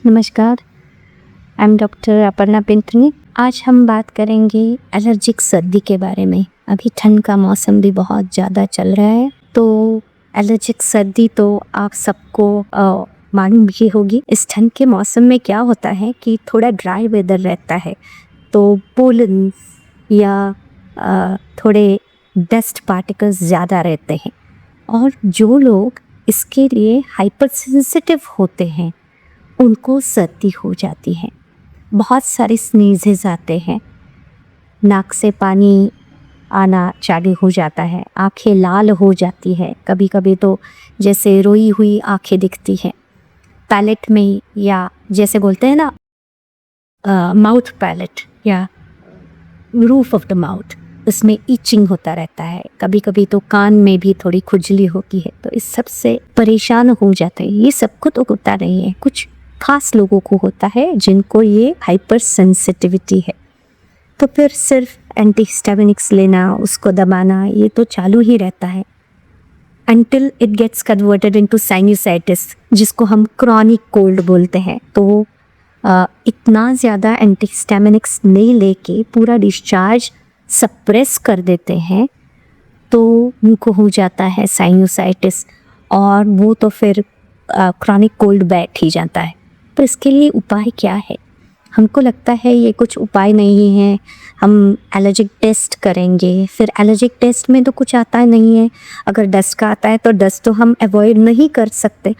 नमस्कार, I am doctor Aparna पिंटनी। आज हम बात करेंगे एलर्जिक सर्दी के बारे में। अभी ठंड का मौसम भी बहुत ज़्यादा चल रहा है, तो एलर्जिक सर्दी तो आप सबको मालूम भी होगी। इस ठंड के मौसम में क्या होता है कि थोड़ा ड्राई वेदर रहता है, तो पोलन या थोड़े डस्ट पार्टिकल्स ज़्यादा रहते हैं, और जो लोग इसके लिए हाइपर सेंसिटिव होते हैं उनको सर्दी हो जाती है। बहुत सारे स्नीजेस आते हैं, नाक से पानी आना चालू हो जाता है, आंखें लाल हो जाती है, कभी कभी तो जैसे रोई हुई आंखें दिखती हैं। पैलेट में, या जैसे बोलते हैं ना माउथ पैलेट या रूफ ऑफ द माउथ, उसमें ईचिंग होता रहता है। कभी कभी तो कान में भी थोड़ी खुजली होती है। तो इस सब से परेशान हो जाते हैं। ये सबको तो होता नहीं है, कुछ खास लोगों को होता है जिनको ये हाइपर सेंसिटिविटी है। तो फिर सिर्फ एंटीहिस्टामिनिक्स लेना, उसको दबाना, ये तो चालू ही रहता है until it gets converted into sinusitis, जिसको हम क्रॉनिक कोल्ड बोलते हैं। तो इतना ज़्यादा एंटीहिस्टामिनिक्स नहीं लेके पूरा डिस्चार्ज सप्रेस कर देते हैं तो उनको हो जाता है साइनोसाइटिस, और वो तो फिर क्रॉनिक कोल्ड बैठ ही जाता है। तो इसके लिए उपाय क्या है? हमको लगता है ये कुछ उपाय नहीं है। हम एलर्जिक टेस्ट करेंगे, फिर एलर्जिक टेस्ट में तो कुछ आता नहीं है। अगर डस्ट का आता है तो डस्ट तो हम अवॉइड नहीं कर सकते।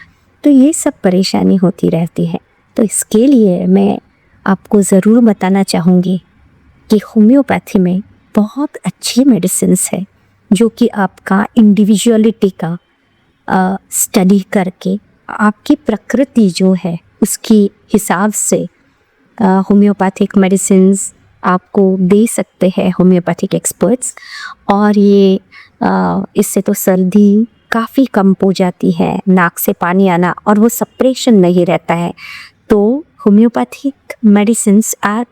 तो ये सब परेशानी होती रहती है। तो इसके लिए मैं आपको ज़रूर बताना चाहूँगी कि होम्योपैथी में बहुत अच्छी मेडिसिन्स है, जो कि आपका इंडिविजुअलिटी का स्टडी करके आपकी प्रकृति जो है उसकी हिसाब से होम्योपैथिक मेडिसिन्स आपको दे सकते हैं होम्योपैथिक एक्सपर्ट्स। और ये इससे तो सर्दी काफ़ी कम हो जाती है, नाक से पानी आना, और वो सप्रेशन नहीं रहता है। तो homeopathic medicines are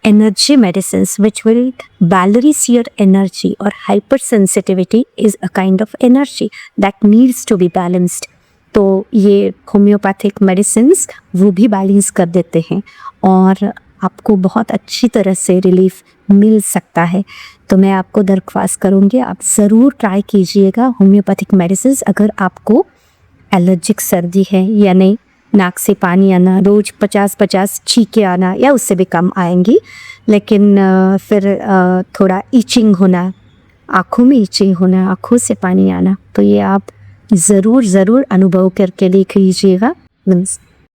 energy medicines which will balance your energy, or hypersensitivity is a kind of energy that needs to be balanced. तो ये होम्योपैथिक मेडिसिन्स वो भी बैलेंस कर देते हैं और आपको बहुत अच्छी तरह से रिलीफ मिल सकता है। तो मैं आपको दरख्वास्त करूँगी, आप ज़रूर ट्राई कीजिएगा होम्योपैथिक मेडिसिन्स। अगर आपको एलर्जिक सर्दी है या नहीं, नाक से पानी आना, रोज़ 50-50 छींके आना, या उससे भी कम आएंगी, लेकिन फिर थोड़ा ईचिंग होना, आँखों में ईचिंग होना, आँखों से पानी आना, तो ये आप ज़रूर अनुभव करके देख लीजिएगा।